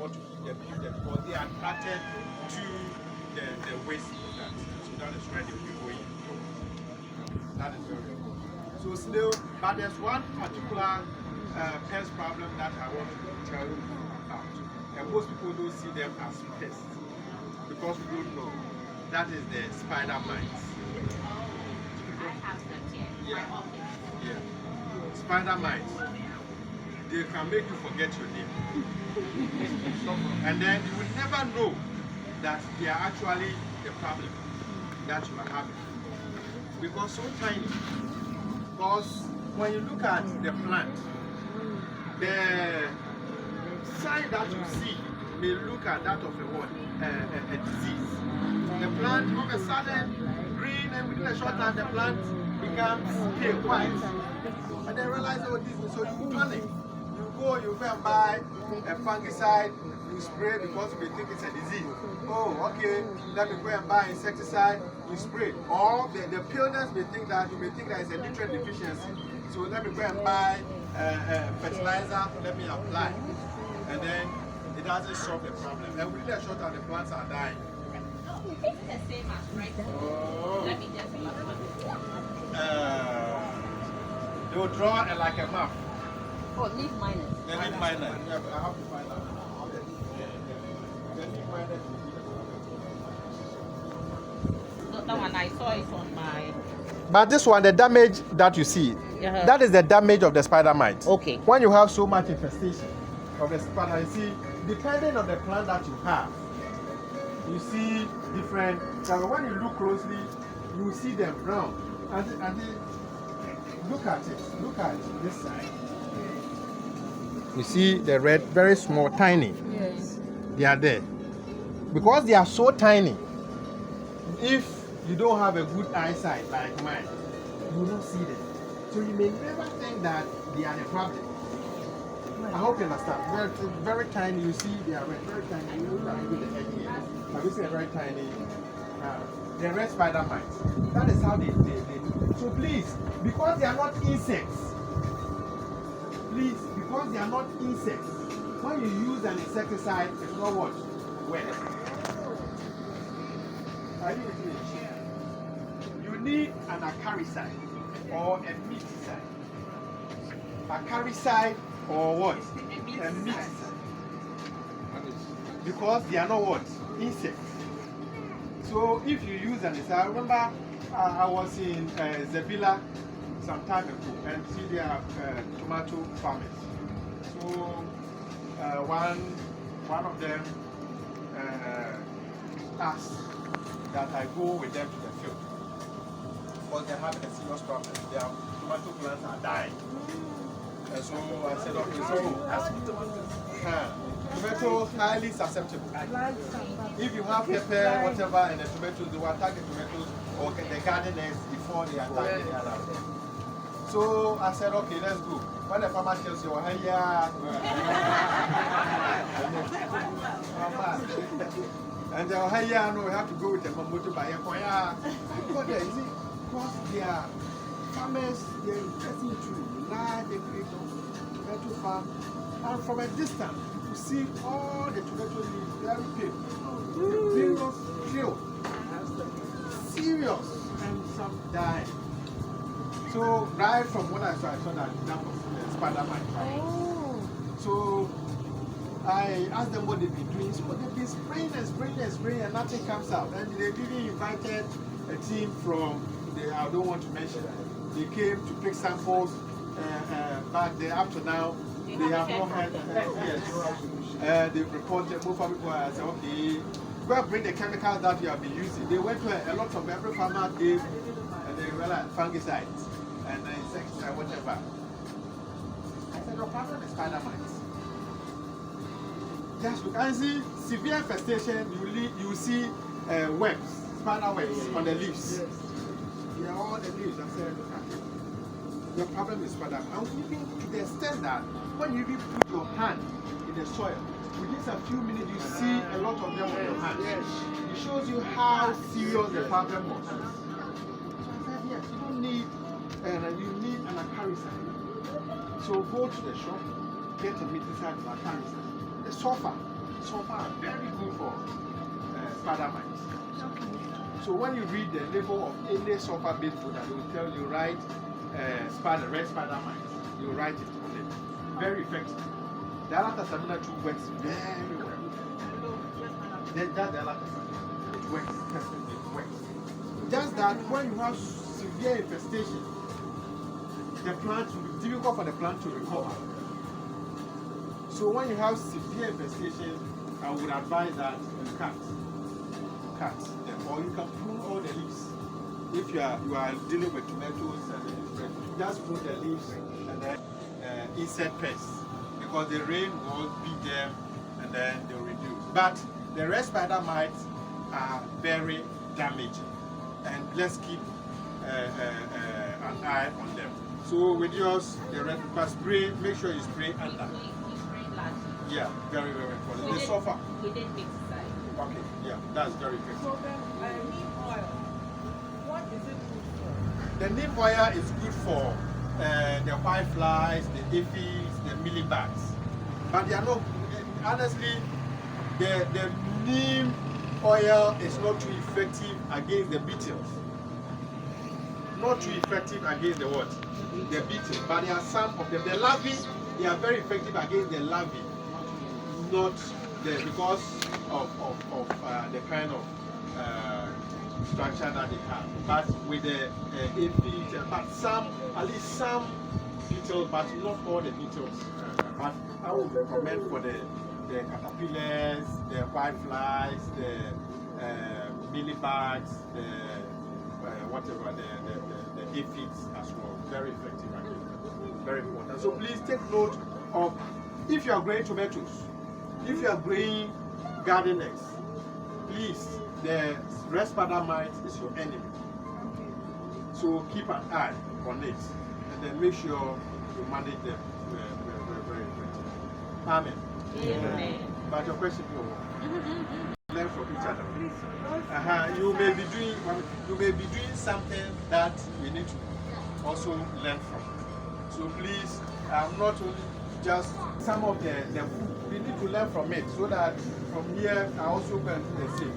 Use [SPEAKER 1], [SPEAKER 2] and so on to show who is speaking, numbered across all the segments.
[SPEAKER 1] want to eat them, leave them, because they are attracted to the waste product. So that is where they will be going. That is very important. So still, but there's one particular pest problem that I want to tell you about. And most people don't see them as pests because we don't know. That is the spider mites.
[SPEAKER 2] I have that here.
[SPEAKER 1] Yeah. Yeah. Spider mites. They can make you forget your name. And then you will never know that they are actually the problem that you are having. Because so tiny. Because when you look at the plant, the sign that you see may look at that of a disease. The plant all of a sudden green, and within a short time the plant becomes pale, white. And then realize, oh, this is, so you panic. You go and buy a fungicide, you spray because you may think it's a disease. Oh, okay, let me go and buy insecticide, you spray. Or the paleness may think that it's a nutrient deficiency. So let me go and buy fertilizer, let me apply. And then it doesn't solve the problem. And within a short time the plants are dying.
[SPEAKER 2] It's the same as right now.
[SPEAKER 1] Oh.
[SPEAKER 2] Let me just
[SPEAKER 1] They will draw like a map.
[SPEAKER 2] Oh, leave minus.
[SPEAKER 1] They leave minus. Yeah, but I have to find out. They leave minus.
[SPEAKER 2] That one I saw it on my.
[SPEAKER 1] But this one, the damage that you see, that is the damage of the spider mite.
[SPEAKER 2] Okay.
[SPEAKER 1] When you have so much infestation of the spider, you see, depending on the plant that you have, you see different. So when you look closely, you see them brown. And look at it. Look at this side. You see the red, very small, tiny.
[SPEAKER 2] Yes.
[SPEAKER 1] They are there. Because they are so tiny, if you don't have a good eyesight like mine, you will not see them. So you may never think that they are the problem. I hope you understand. They're very tiny. You see, they are very tiny. You look at even the head here. But you see, very tiny. They're red spider mites. That is how they. So please, because they are not insects. Please, because they are not insects. When you use an insecticide, it's not what? Wet. You need an acaricide or a miticide. Acaricide or what? A miticide. Because they are not what? Insects. So if you use an insecticide, I remember I was in Zebila some time ago, and see they have tomato farmers. So one of them asked that I go with them to the field because they're having a serious problem. Their tomato plants are dying. And so I said, okay, so tomatoes highly susceptible. If you have pepper, whatever, and the tomatoes, they will attack the tomatoes or the gardeners before they attack the other. So I said, okay, let's go. When the farmer tells you, hey, yeah. And they hey, yeah, no, we have to go with the motor by a koya. Because there, you see, because they are farmers, they are interesting to large tomato farm. And from a distance, you see all the tomato leaves very pale. The previous field, serious, and some dying. So right from what I saw that was the spider mite.
[SPEAKER 2] Oh.
[SPEAKER 1] So I asked them what they've been doing. So they've been spraying and nothing comes out. And they even invited a team from I don't want to mention. They came to pick samples back there. Up to now, they have not had. Yes. They've reported. Most people said, okay, go and bring the chemicals that you have been using. They went to a lot of every farmer gave, and they realized fungicides and insecticide, whatever. I said, the problem is spider mites. Just look and see severe infestation. You see webs, spider webs on the leaves. Yes. They are all the leaves. I said, look at it. Your problem is spider. And even to the extent that when you even put your hand in the soil, within a few minutes you see a lot of them on your hand. Yes. It shows you how serious the problem was. So I said, yes, you don't need, you need an acaricide. So go to the shop, get a miticide and acaricide. The sulfur. sulfur are very good for spider mites. So when you read the label of any sulfur-based product, they will tell you write red spider mites. You write it on it. Very effective. The Alaka-Samina too works very well. That's the Alaka-Samina. It works. It works. Just that when you have severe infestation, the plant will be difficult for the plant to recover. So when you have severe infestation, I would advise that you cut them, or you can prune all the leaves. If you are dealing with tomatoes, just prune the leaves and then insect pests, because the rain will beat them and then they'll reduce. But the red spider mites are very damaging, and let's keep an eye on them. So with yours, the red, but spray, make sure you spray under. Yeah, very, very important. The sulfur.
[SPEAKER 2] We didn't mix it.
[SPEAKER 1] Okay, yeah, that's very effective.
[SPEAKER 3] So then, neem oil, what is it good for?
[SPEAKER 1] The neem oil is good for the white flies, the aphids, the mealybugs. But they are not, honestly, the neem oil is not too effective against the beetles. Not too effective against the what? The beetles. But there are some of them. The larvae, they are very effective against the larvae. Not because of the kind of structure that they have. But with the aphids, but some, at least some beetles, but not all the beetles. But I would recommend for the caterpillars, the white flies, the mealybugs, the whatever, the aphids as well. Very effective again. Very important. So please take note of, if you are growing tomatoes, if you are growing gardeners, please, the red spider mite is your enemy. So keep an eye on it, and then make sure you manage them very effectively. Amen.
[SPEAKER 2] Amen.
[SPEAKER 1] But your question, learn from each other. You may be doing something that we need to also learn from. So please, not only just some of the food, we need to learn from it, so that from here I also can do the same.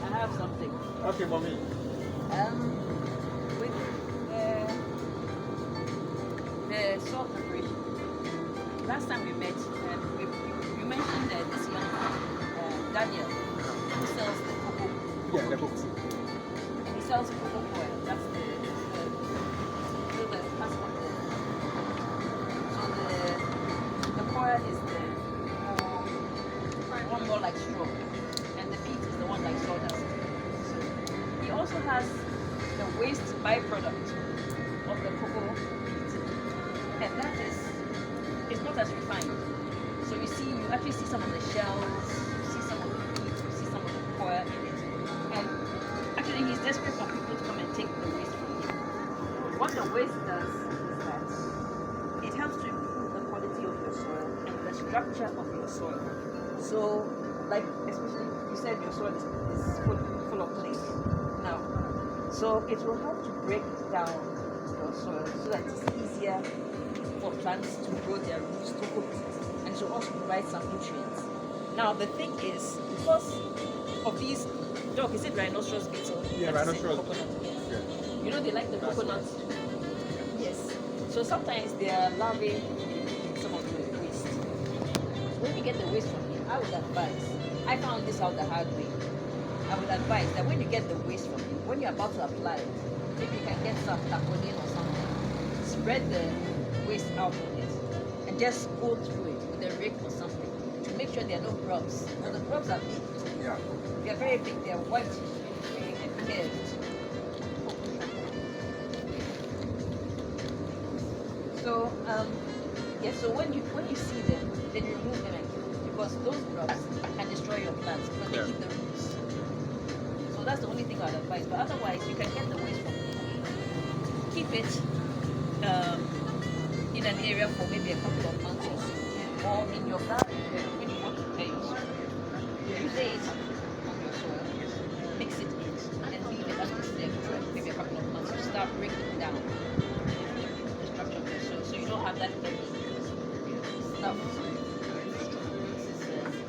[SPEAKER 2] I have something.
[SPEAKER 1] Okay, mommy.
[SPEAKER 2] With the soil preparation. Last time we met, you mentioned this young man, Daniel, who sells the cocoa.
[SPEAKER 1] Yeah, the books.
[SPEAKER 2] And he sells cocoa oil. That's the passport. So the oil is the one more like straw, and the peat is the one like sawdust. So he also has the waste byproduct of the cocoa peat, and that is, it's not as refined. So you actually see some of the shells, you see some of the peat, you see some of the oil in it, and actually he's desperate for people to come and take the waste from him. What the waste does is that it helps to improve the quality of your soil and the structure of your soil. So, like, especially you said your soil is full of clay now. So it will help to break down your soil so that it's easier for plants to grow their roots to cook, and it will also provide some nutrients. Now the thing is, because of these dog, is it rhinoceros beetle?
[SPEAKER 1] Yeah, rhinoceros.
[SPEAKER 2] Coconut, yes.
[SPEAKER 1] Yeah.
[SPEAKER 2] You know they like the
[SPEAKER 1] That's
[SPEAKER 2] coconut. Yes. So sometimes they are larvae in some of the waste. When you get the waste from him, I would advise, I found this out the hard way. I would advise that when you get the waste from him, when you're about to apply it, maybe you can get some tarpaulin or something, spread the waste out on it, and just go through it with a rake or something to make sure there are no grubs. Now the grubs are big.
[SPEAKER 1] Yeah.
[SPEAKER 2] They are very big. They are white and curved. So yeah. So when you see them, then you remove them and kill them, because those grubs can destroy your plants because they eat the roots. So that's the only thing I'd advise. But otherwise, you can get the waste from it. Keep it in an area for maybe a couple of months or so, or in your garden when you want to prepare your soil. You lay it on your soil, mix it in, and leave it as it's there for maybe a couple of months. You start breaking down the structure of your soil, so you don't have that heavy stuff. This is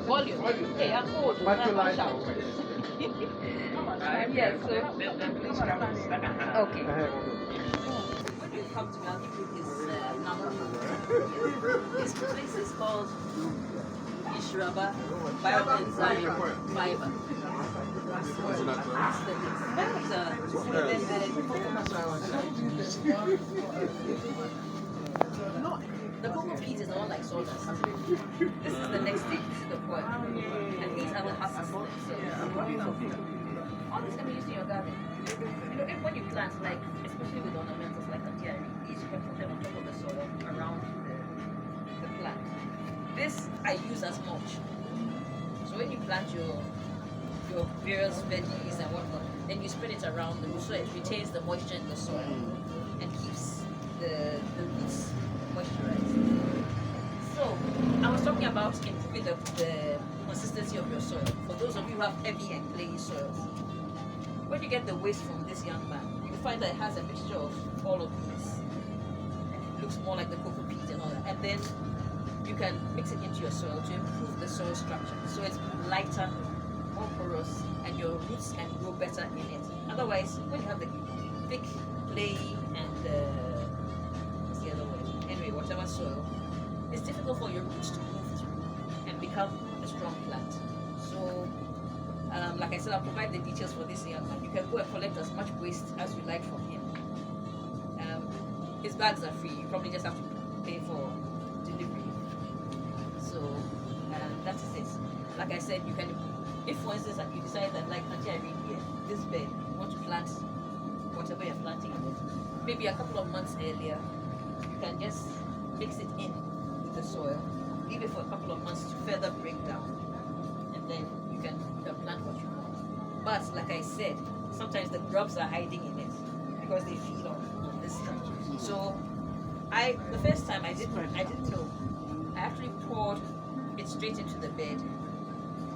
[SPEAKER 2] Volume. Hey, I'm old.
[SPEAKER 1] But you
[SPEAKER 2] I'm
[SPEAKER 1] like
[SPEAKER 2] sharp. Yes, so. Okay. When you come to me, I'll give you his number. His place is called Ishraba Bioenzyme Fiber. The cocoa peat is the one like sawdust. This is the next stage, this is the point. And these are the husks. So, all this can be used in your garden. You know, if when you plant, like, especially with ornamentals like Ackah, you can put them on top of the soil around the plant. This I use as mulch. So when you plant your various veggies and whatnot, then you spread it around the root so it retains the moisture in the soil and keeps the roots moisturized. So I was talking about improving the consistency of your soil. For those of you who have heavy and clayey soils, when you get the waste from this young man, you find that it has a mixture of all of these. And it looks more like the cocoa peat and all that. And then you can mix it into your soil to improve the soil structure. So it's lighter, more porous, and your roots can grow better in it. Otherwise, when you have the thick clay and what's the other word? Anyway, whatever soil, it's difficult for your roots to move through and become a strong plant. So, like I said, I'll provide the details for this young man. You can go and collect as much waste as you like from him. His bags are free. You probably just have to pay for delivery. So, that is it. Like I said, you can, if for instance you decide that like Ackah here, this bed, you want to plant whatever you're planting in it, maybe a couple of months earlier, you can just mix it in with the soil, leave it for a couple of months to further break down, and then you can plant what you want. But like I said, sometimes the grubs are hiding in it because they feed on this stuff. So the first time I didn't know. I actually poured it straight into the bed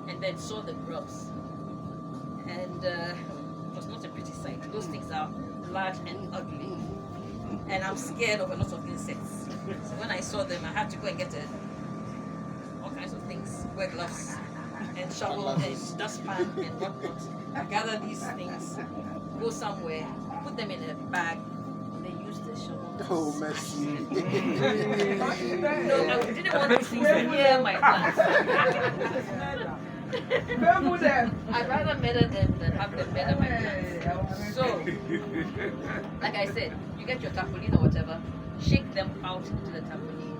[SPEAKER 2] and then saw the grubs. And it was not a pretty sight. Those things are large and ugly. And I'm scared of a lot of insects. So when I saw them, I had to go and get all kinds of things, wear gloves and shovel and dustpan and whatnot. Gather these things, go somewhere, put them in a bag, and then use the shovel.
[SPEAKER 1] Oh, mercy.
[SPEAKER 2] No, I didn't want these things near my plants. I'd rather murder them than have them murder my plants. So, like I said, you get your tarpaulin or whatever, shake them out into the tarpaulin,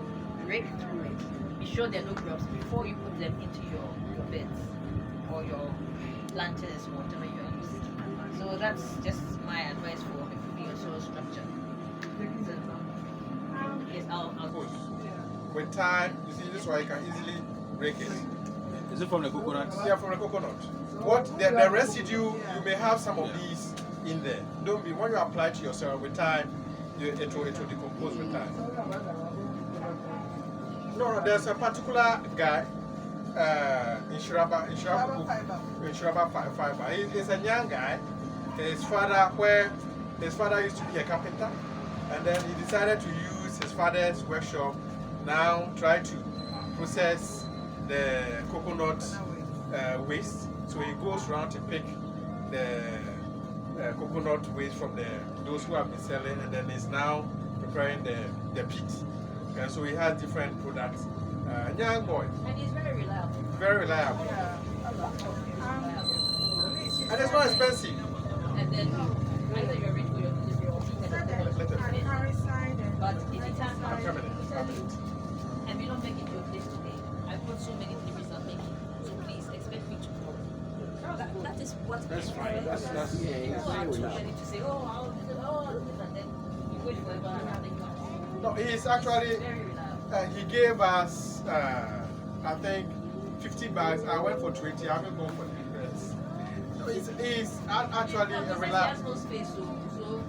[SPEAKER 2] break through it, be sure there are no grubs before you put them into your beds or your planters or whatever you are using. So that's just my advice for improving your soil structure. Yes, I'll
[SPEAKER 1] With time, you see, this way you can easily break it.
[SPEAKER 4] Is it from the coconut?
[SPEAKER 1] Yeah, from the coconut. What the residue, you may have some of these in there. Don't be when you apply to yourself with time, it will decompose with time. No, there's a particular guy in Shiraba Fiber. He's a young guy. His father used to be a carpenter, and then he decided to use his father's workshop now try to process the coconut waste. So he goes around to pick the coconut waste from those who have been selling, and then is now preparing the peat. And so he has different products. Young boy.
[SPEAKER 2] And he's very reliable.
[SPEAKER 1] Very reliable. And it's not expensive.
[SPEAKER 2] And then either you're ready for your delivery or you can but if you can't and we don't make it your place today, I've got so many deliveries I'm making. So please expect me tomorrow. That is what
[SPEAKER 4] That's fine. That's
[SPEAKER 2] people are too ready to say, oh, I'll do this, and then you wait forever and then you have
[SPEAKER 1] No, he's actually,
[SPEAKER 2] very reliable.
[SPEAKER 1] he gave us, I think, 50 bags. I went for 20. I haven't gone for the rest. So he's actually
[SPEAKER 2] Yeah,
[SPEAKER 1] a
[SPEAKER 2] because he has
[SPEAKER 1] reliable.
[SPEAKER 2] no space, so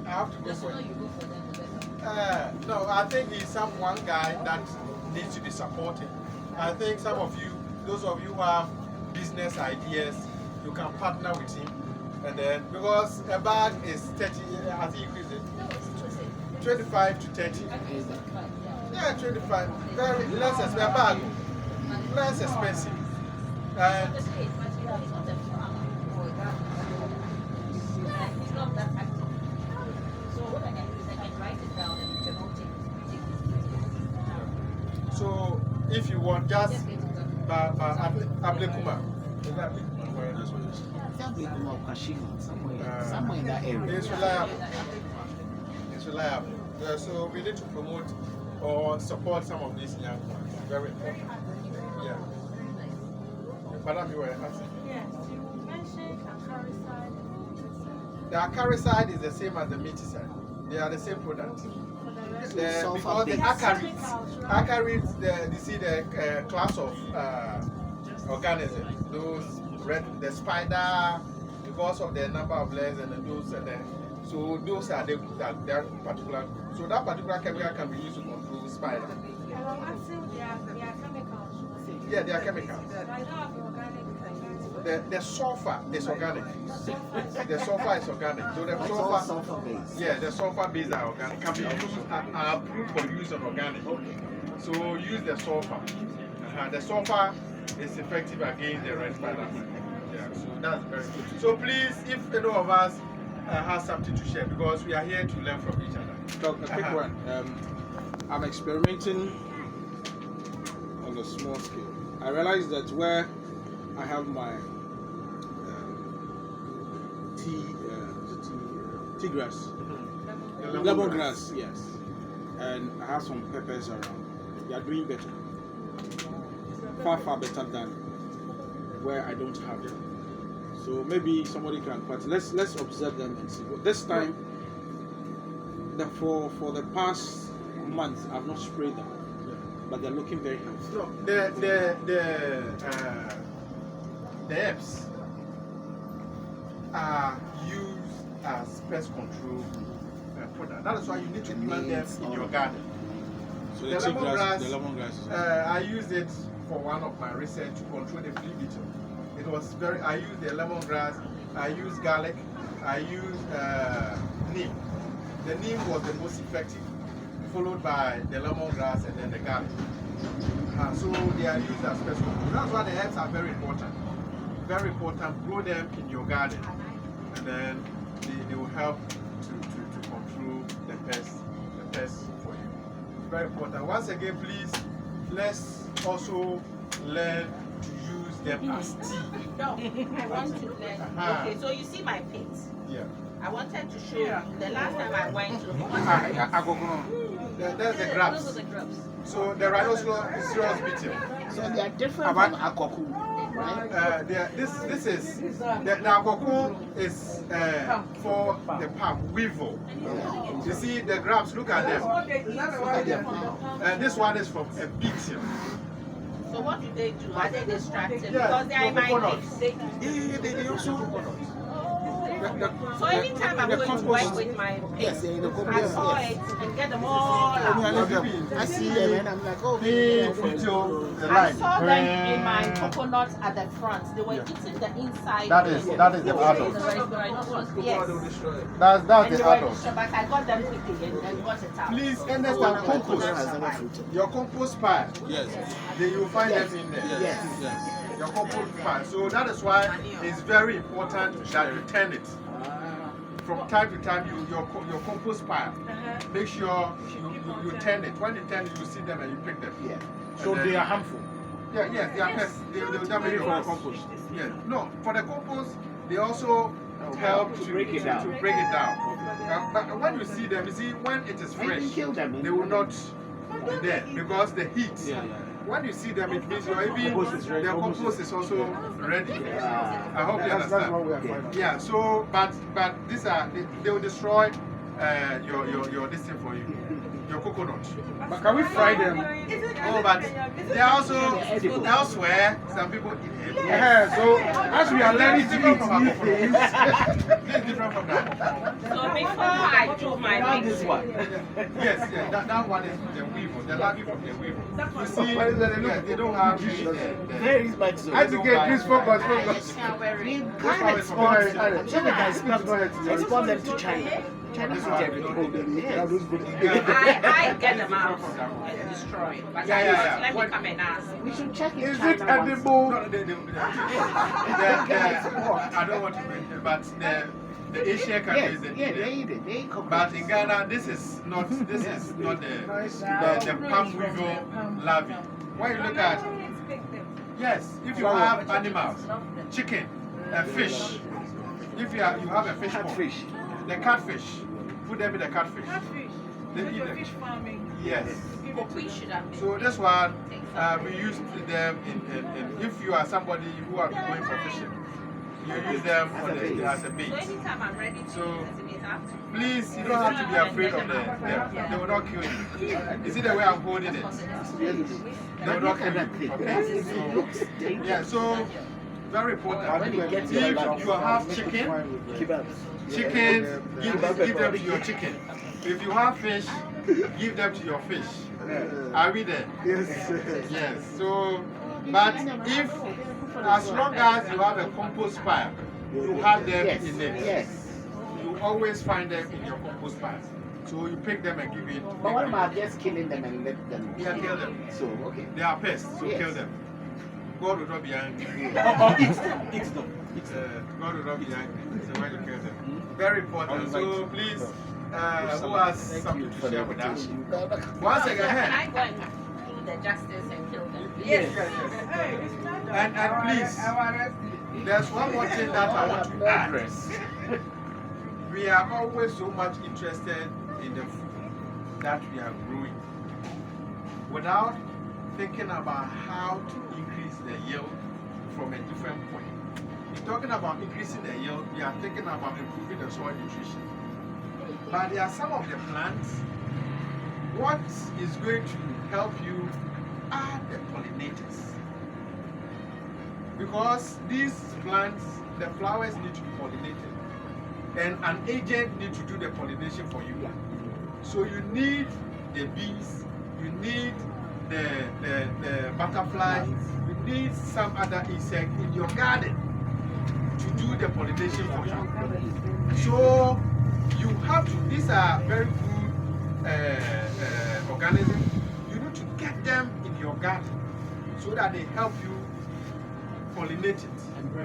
[SPEAKER 1] I have to go
[SPEAKER 2] the
[SPEAKER 1] for
[SPEAKER 2] sooner
[SPEAKER 1] it.
[SPEAKER 2] you go for them, the better.
[SPEAKER 1] No, I think he's one guy that needs to be supported. I think some of you, those of you who have business ideas, you can partner with him. And then, because a bag is 30, has he increased it?
[SPEAKER 2] No, it's interesting.
[SPEAKER 1] 25 to 30.
[SPEAKER 2] I think it's 35, yeah.
[SPEAKER 1] Yeah, 25. Very less as a bag. less expensive. And
[SPEAKER 2] It's not a farm or a garden. He's not that active. So what I can do is I can write it down and promote it.
[SPEAKER 1] so if you want just
[SPEAKER 2] Just get it done.
[SPEAKER 1] Ablekuma. Is that Ablekuma? Where?
[SPEAKER 4] That's what it is.
[SPEAKER 5] Somewhere in that area.
[SPEAKER 1] It's reliable. It's reliable. So we need to promote or support some of these young ones. Very important. Yeah. Madam, you were asking.
[SPEAKER 3] Yes, you mentioned Accra side.
[SPEAKER 1] The Accra side is the same as the meaty side. They are the same product. Because the Accarids, you see the class of organisms, those the spider, because of the number of layers and those so those are their particular. So that particular chemical can be used to control spider.
[SPEAKER 3] And I'm asking they are chemicals.
[SPEAKER 1] Yeah, they are chemicals.
[SPEAKER 3] I don't have organic.
[SPEAKER 1] The sulfur is organic. The sulfur is organic. So the sulfur
[SPEAKER 5] based.
[SPEAKER 1] yeah, the sulfur base are organic. Can be used are approved for use on organic. So use the sulfur. The sulfur is effective against the red spider. Yeah, so that's very good. So please, if any of us has something to share, because we are here to learn from each other.
[SPEAKER 4] Doc, a quick one. I'm experimenting on a small scale. I realized that where I have my tea grass, lemongrass, yes, and I have some peppers around. They are doing better, far better than where I don't have them. So maybe somebody can. But let's observe them and see. This time, for the past month, I've not sprayed them, but they're looking very healthy.
[SPEAKER 1] No, the herbs are used as pest control product. That is why you need to plant them in your garden.
[SPEAKER 4] So
[SPEAKER 1] The lemongrass,
[SPEAKER 4] lemongrass.
[SPEAKER 1] I used it for one of my research to control the flea beetle. It was I used the lemongrass, I used garlic, I used neem. The neem was the most effective, followed by the lemongrass and then the garlic. So they are used as pest control. That's why the herbs are very important. Very important. Grow them in your garden, and then they will help to control the pests for you. Very important. Once again, please, let's also learn to use them as tea.
[SPEAKER 6] No, I want to learn. Okay, so you see my pit.
[SPEAKER 1] Yeah.
[SPEAKER 6] I wanted to show you the last time I went to
[SPEAKER 1] That's the
[SPEAKER 2] Those
[SPEAKER 1] grabs.
[SPEAKER 2] are the grubs.
[SPEAKER 1] So the rhinoceros beetle.
[SPEAKER 5] So they are different from Akoku, right?
[SPEAKER 1] This is the Akoku is for the palm weevil. You see the grabs. Look at them. And this one is from a beetle.
[SPEAKER 6] So what do they do? Are they distracted?
[SPEAKER 1] Yeah,
[SPEAKER 6] Because they are in my
[SPEAKER 1] coconuts.
[SPEAKER 6] pit.
[SPEAKER 1] They also
[SPEAKER 6] So anytime I'm going to work with my pit,
[SPEAKER 5] Yes, in the
[SPEAKER 6] I
[SPEAKER 5] compost.
[SPEAKER 6] saw it and get them all out.
[SPEAKER 5] I see them and I'm like, oh,
[SPEAKER 1] big until the
[SPEAKER 6] I
[SPEAKER 1] line.
[SPEAKER 6] saw them in my coconuts at the front. They were eating the inside.
[SPEAKER 1] That is the adult.
[SPEAKER 6] Yes.
[SPEAKER 1] That's
[SPEAKER 6] And
[SPEAKER 1] the
[SPEAKER 6] they were
[SPEAKER 1] adult.
[SPEAKER 6] but I got them quickly and got it out.
[SPEAKER 1] Please understand compost. Your compost pile.
[SPEAKER 4] Yes.
[SPEAKER 1] You will find them in there.
[SPEAKER 4] Yes.
[SPEAKER 1] Your compost pile. So that is why it's very important that you turn it. From time to time, your compost pile. Make sure you turn it. When you turn it, you see them and you pick them.
[SPEAKER 5] Yeah.
[SPEAKER 1] So they are
[SPEAKER 4] harmful.
[SPEAKER 1] Yeah, yes, they are pests. They will damage your
[SPEAKER 4] for
[SPEAKER 1] compost. Yes. No, for the compost, they also help to break it down. But when you see them, you see when it is fresh,
[SPEAKER 5] kill them.
[SPEAKER 1] they will not be there because the heat.
[SPEAKER 4] Yeah.
[SPEAKER 1] When you see them, it means their compost is also ready. I hope you understand. Yeah. So, but these are they will destroy your this thing for you, your coconut.
[SPEAKER 4] But can we fry them?
[SPEAKER 1] Oh, but they are also elsewhere. Some people eat it.
[SPEAKER 4] Yeah, so as we are learning to
[SPEAKER 1] Different from
[SPEAKER 4] eat,
[SPEAKER 1] our coconut. This is different from that.
[SPEAKER 6] So before I do my mix,
[SPEAKER 1] Yes, that one is the weevil, the larvae from the weevil. You see, they don't have
[SPEAKER 5] Where is my soul?
[SPEAKER 1] I think please focus.
[SPEAKER 6] I can wear it.
[SPEAKER 5] We can't export them to China.
[SPEAKER 1] This one, we don't need them.
[SPEAKER 6] I get them out and destroy. But let me come and ask.
[SPEAKER 5] We should check it.
[SPEAKER 1] Is it edible? No, I don't want to mention, but the Asian countries,
[SPEAKER 5] they eat it. They eat cockroaches.
[SPEAKER 1] but in Ghana, this is not the palm weevil larvae. When you look at, yes, if you have animals, chicken, fish, if you have a fish pond, the catfish, put them in the catfish. They eat them.
[SPEAKER 3] Fish farming.
[SPEAKER 1] Yes.
[SPEAKER 6] We should have
[SPEAKER 1] So this one, we use them in if you are somebody who are going for fishing, you use them as a bait.
[SPEAKER 6] So anytime I'm ready to
[SPEAKER 1] So,
[SPEAKER 6] use it, it has to.
[SPEAKER 1] Please, you don't have to be afraid of them. They will not kill you. You see the way I'm holding it? They will not kill you. Okay? So, yeah, so very important. If you have chicken, give them to your chicken. If you have fish, give them to your fish. Are we there?
[SPEAKER 4] Yes.
[SPEAKER 1] Yes. So, but if, as long as you have a compost pile, you have them in it.
[SPEAKER 5] Yes.
[SPEAKER 1] You always find them in your compost pile. So you pick them and give it.
[SPEAKER 5] But what about just killing them and let them?
[SPEAKER 1] Yeah, kill them.
[SPEAKER 5] So, okay.
[SPEAKER 1] They are pests, so kill them. God will not be angry.
[SPEAKER 4] Eat them.
[SPEAKER 1] God will not be angry. So when you kill them. Very important. So please, who has something to share with us? Once
[SPEAKER 6] Can
[SPEAKER 1] again,
[SPEAKER 6] I go and do the justice and kill them?
[SPEAKER 1] yes. And please, there's one more thing that I want to add. We are always so much interested in the food that we are growing without thinking about how to increase the yield from a different point. In talking about increasing the yield, we are thinking about improving the soil nutrition. But there are some of the plants, what is going to help you are the pollinators. Because these plants, the flowers need to be pollinated. And an agent needs to do the pollination for you. So you need the bees, you need the butterflies, you need some other insect in your garden to do the pollination for you. So you have to, these are very good organisms. You need to get them in your garden so that they help you pollinate it.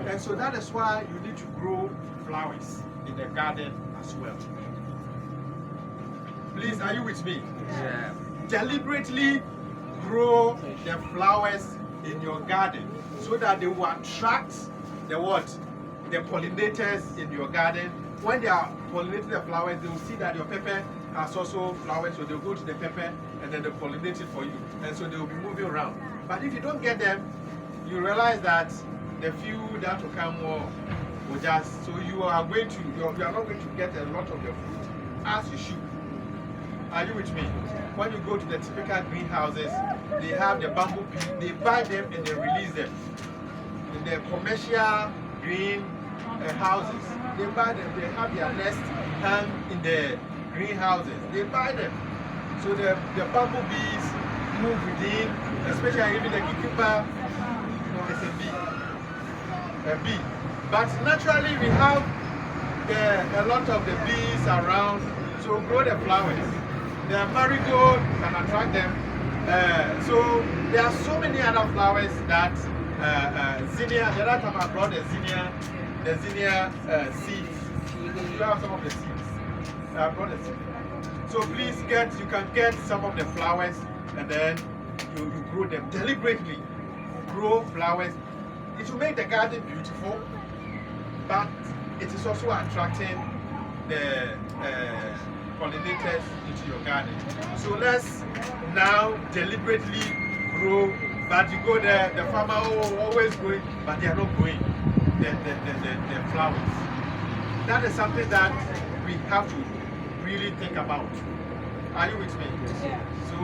[SPEAKER 1] And so that is why you need to grow flowers in the garden as well. Please, are you with me?
[SPEAKER 5] Yeah.
[SPEAKER 1] Deliberately grow the flowers in your garden so that they will attract the what? The pollinators in your garden. When they are pollinating the flowers, they will see that your pepper has also flowers, so they'll go to the pepper and then they pollinate it for you. And so they will be moving around. But if you don't get them, you realize that the few that will come more will just, so you are going to, you are not going to get a lot of the fruit as you should. Are you with me? When you go to the typical greenhouses, they have the bamboo pea, they buy them and they release them. In the commercial green houses, they buy them, they have their nest hang in the greenhouses, they buy them. So the bamboo bees move within, especially even the cucumber, it's a bee. But naturally we have a lot of the bees around, so grow the flowers. The marigold can attract them. So there are so many other flowers that zinnia, the other time I brought the zinnia seeds. You have some of the seeds. I brought the seeds. So please you can get some of the flowers and then you grow them deliberately. Grow flowers. It will make the garden beautiful, but it is also attracting the pollinators into your garden. So let's now deliberately grow, but you go there, the farmer always growing, but they are not growing the flowers. That is something that we have to really think about. Are you with me?
[SPEAKER 3] Yeah.
[SPEAKER 1] So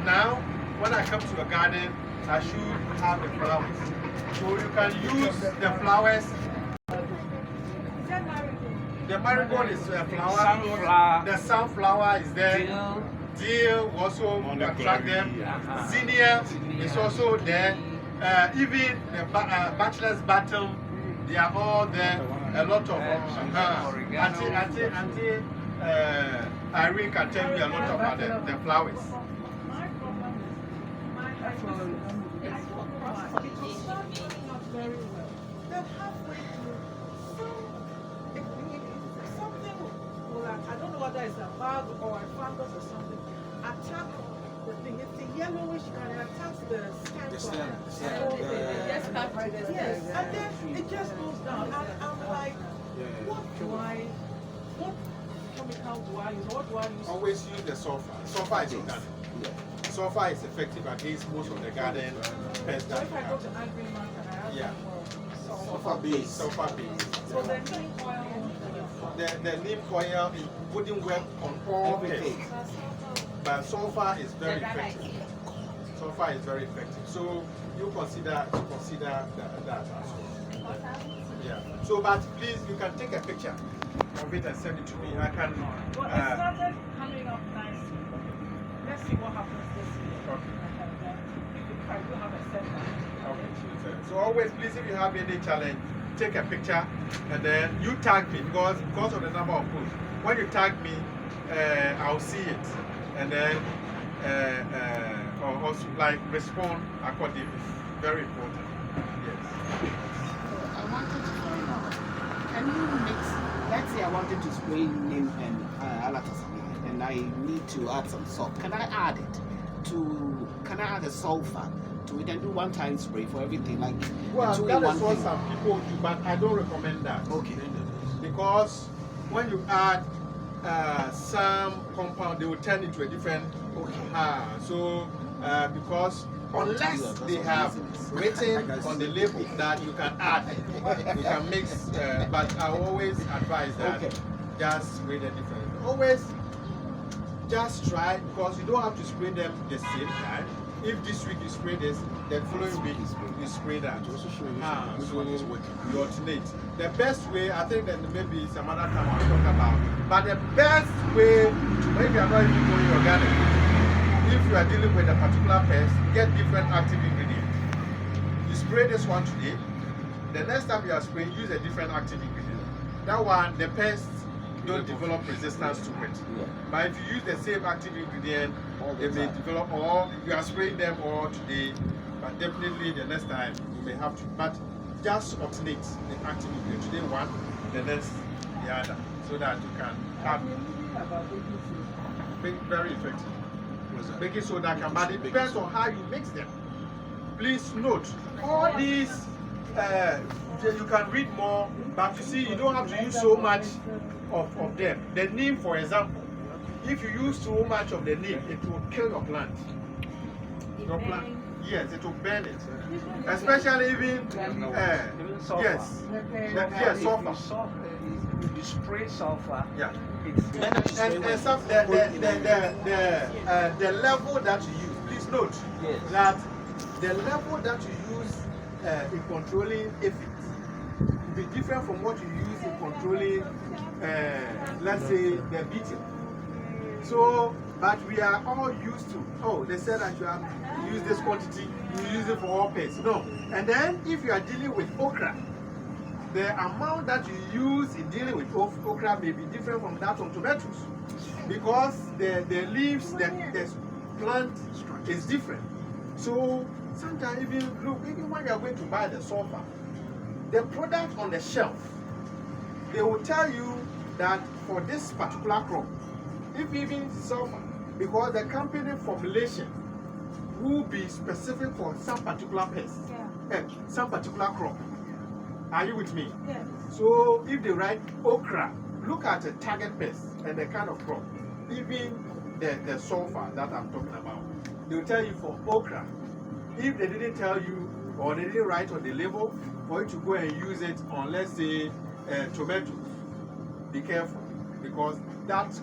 [SPEAKER 1] now, when I come to a garden, I should have the flowers. So you can use the flowers. The marigold is a flower.
[SPEAKER 2] Sunflower.
[SPEAKER 1] The sunflower is there. Deal also attract them. Zinnia is also there. Even the bachelor's bottom, they are all there. A lot of Irene can tell you a lot about the flowers.
[SPEAKER 3] My problem is my husband is starting out very well. Then halfway through, something will, I don't know whether it's a bug or a fungus or something, attack the thing. It's a yellowish kind, it attacks the stem. Yes, and then it just goes down. And I'm like, what chemical do I use? What do I use?
[SPEAKER 1] Always use the sulfur. Sulfur is organic. Sulfur is effective against most of the garden pests
[SPEAKER 3] So
[SPEAKER 1] that
[SPEAKER 3] if
[SPEAKER 1] you
[SPEAKER 3] I go
[SPEAKER 1] have.
[SPEAKER 3] to Agri Market, I ask
[SPEAKER 1] Yeah.
[SPEAKER 3] them for
[SPEAKER 1] Sulfur based. Sulfur based.
[SPEAKER 3] So the neem oil
[SPEAKER 1] The neem oil it wouldn't work on all pests, but sulfur is very effective. Sulfur is very effective. So you consider that as well. Yeah. So, but please, you can take a picture of it and send it to me. I can.
[SPEAKER 3] Well, it started coming up nicely. Let's see what happens this year.
[SPEAKER 1] Okay.
[SPEAKER 3] If I do have a setback,
[SPEAKER 1] Okay. So always, please, if you have any challenge, take a picture and then you tag me because of the number of posts. When you tag me, I'll see it and then or also like respond accordingly. Very important. Yes.
[SPEAKER 5] I wanted to find out, can you mix, let's say I wanted to spray neem and alatasane and I need to add some salt. Can I add a sulfur to it and do one-time spray for everything? Like
[SPEAKER 1] Well,
[SPEAKER 5] two
[SPEAKER 1] that
[SPEAKER 5] in one
[SPEAKER 1] is what
[SPEAKER 5] thing?
[SPEAKER 1] some people do, but I don't recommend that.
[SPEAKER 5] Okay.
[SPEAKER 1] Because when you add some compound, they will turn into a different. So because unless they have written on the label that you can add, you can mix. But I always advise that just spray the different. Always just try because you don't have to spray them the same time. If this week you spray this, the following week you spray that. So you alternate. The best way, I think that maybe some other time I'll talk about, but the best way to make you are not even going organic. If you are dealing with a particular pest, get different active ingredients. You spray this one today, the next time you are spraying, use a different active ingredient. That one, the pests don't develop resistance to it. But if you use the same active ingredient, they may develop, or you are spraying them all today, but definitely the next time you may have to. But just alternate the active ingredient. Today one, the next the other, so that you can have very effective. Baking soda can, but it depends on how you mix them. Please note, all these, you can read more, but you see, you don't have to use so much of them. The neem, for example, if you use so much of the neem, it will kill your plant. Your plant, yes, it will burn it. Especially even, yes, sulfur.
[SPEAKER 7] You spray sulfur.
[SPEAKER 1] Yeah.
[SPEAKER 7] It's
[SPEAKER 1] And some, the level that you use, please note that the level that you use in controlling aphids will be different from what you use in controlling, let's say, the beetle. So, but we are all used to, they said that you have to use this quantity, you use it for all pests. No. And then if you are dealing with okra, the amount that you use in dealing with okra may be different from that on tomatoes because the leaves, the plant is different. So sometimes even when you are going to buy the sulfur, the product on the shelf, they will tell you that for this particular crop, if even sulfur, because the company formulation will be specific for some particular pest, some particular crop. Are you with me?
[SPEAKER 3] yes.
[SPEAKER 1] So if they write okra, look at the target pest and the kind of crop. Even the sulfur that I'm talking about, they will tell you for okra. If they didn't tell you or they didn't write on the label for you to go and use it on, let's say, tomatoes, be careful because that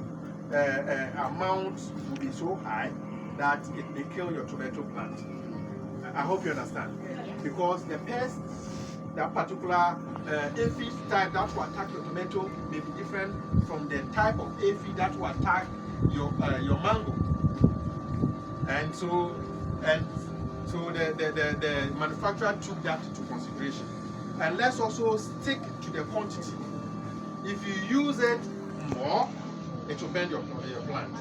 [SPEAKER 1] amount will be so high that it may kill your tomato plant. I hope you understand. Because the pests, that particular aphid type that will attack your tomato may be different from the type of aphid that will attack your mango. And so the manufacturer took that into consideration. And let's also stick to the quantity. If you use it more, it will burn your plant.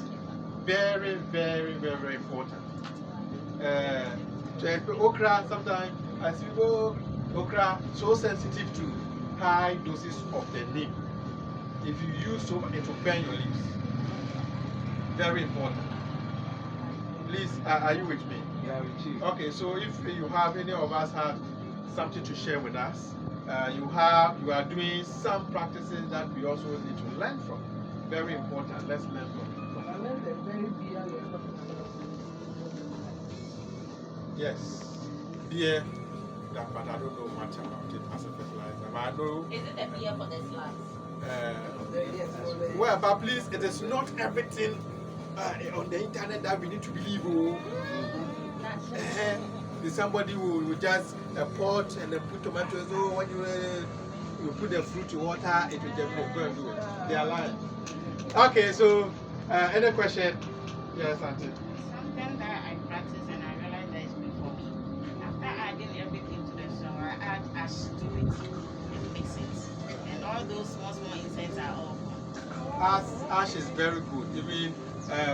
[SPEAKER 1] Very, very, very, very important. Okra, sometimes as you go, okra so sensitive to high doses of the neem. If you use so much, it will burn your leaves. Very important. Please, are you with me?
[SPEAKER 7] Yeah, with you.
[SPEAKER 1] Okay, so if you have any of us have something to share with us, you are doing some practices that we also need to learn from. Very important. Let's learn from.
[SPEAKER 3] I learned the very beer you're talking about.
[SPEAKER 1] Yes, beer. That, but I don't know much about it as a fertilizer. But I know.
[SPEAKER 6] Is it the beer for the slugs?
[SPEAKER 1] Well, but please, it is not everything on the internet that we need to believe. Oh. Somebody will just pot and then put tomatoes. Oh, when you put the fruit in water, it will just go and do it. They are lying. Okay, so any question? Yes, Auntie.
[SPEAKER 6] Something that I practice and I realize that it's good for me. After adding everything to the soil, I add ash to it and mix it. And all those small insects are all gone.
[SPEAKER 1] Ash is very good. Even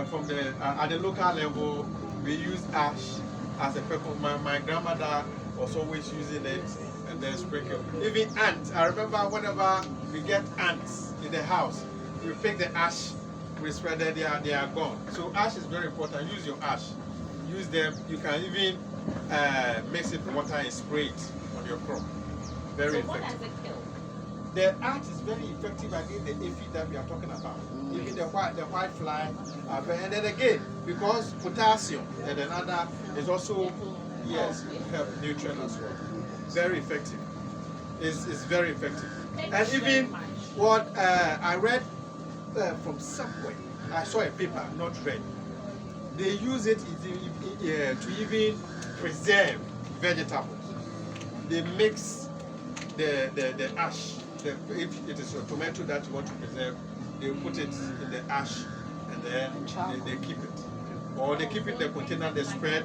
[SPEAKER 1] from the at the local level, we use ash as a pepper. My grandmother was always using it and then sprinkle. Even ants. I remember whenever we get ants in the house, we pick the ash, we spread it. They are gone. So ash is very important. Use your ash. Use them. You can even mix it with water and spray it on your crop. Very
[SPEAKER 6] So what
[SPEAKER 1] effective.
[SPEAKER 6] does it kill?
[SPEAKER 1] The ant is very effective against the aphid that we are talking about. Even the white fly. And then again, because potassium and another is also help nutrient as well. Very effective. It's very effective. And even what I read from somewhere, I saw a paper, not read. They use it to even preserve vegetables. They mix the ash. If it is a tomato that you want to preserve, they put it in the ash and then they keep it. Or they keep it in the container, they spread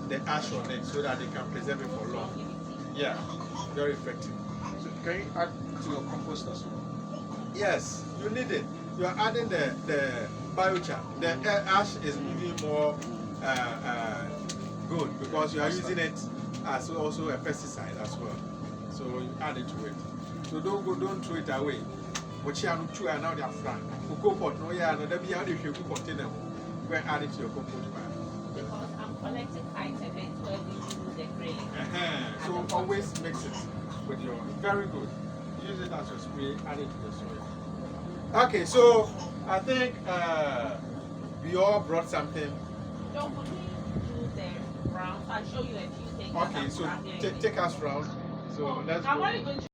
[SPEAKER 1] the ash on it so that they can preserve it for long. Yeah, very effective.
[SPEAKER 4] So can you add to your compost as well?
[SPEAKER 1] Yes, you need it. You are adding the biochar. The ash is even more good because you are using it as also a pesticide as well. So you add it to it. So don't throw it away. What you are now they are frank. Cocoa pot, no, yeah, no, there be how they should container. Go and add it to your compost pile.
[SPEAKER 6] Because I'm collecting items where we use the grilling.
[SPEAKER 1] So always mix it with your very good. Use it as your spray, add it to the soil. Okay, so I think we all brought something.
[SPEAKER 6] Don't we do the round? I'll show you a few things.
[SPEAKER 1] Okay, so take us round. So let's
[SPEAKER 6] I'm
[SPEAKER 1] go.
[SPEAKER 6] only going to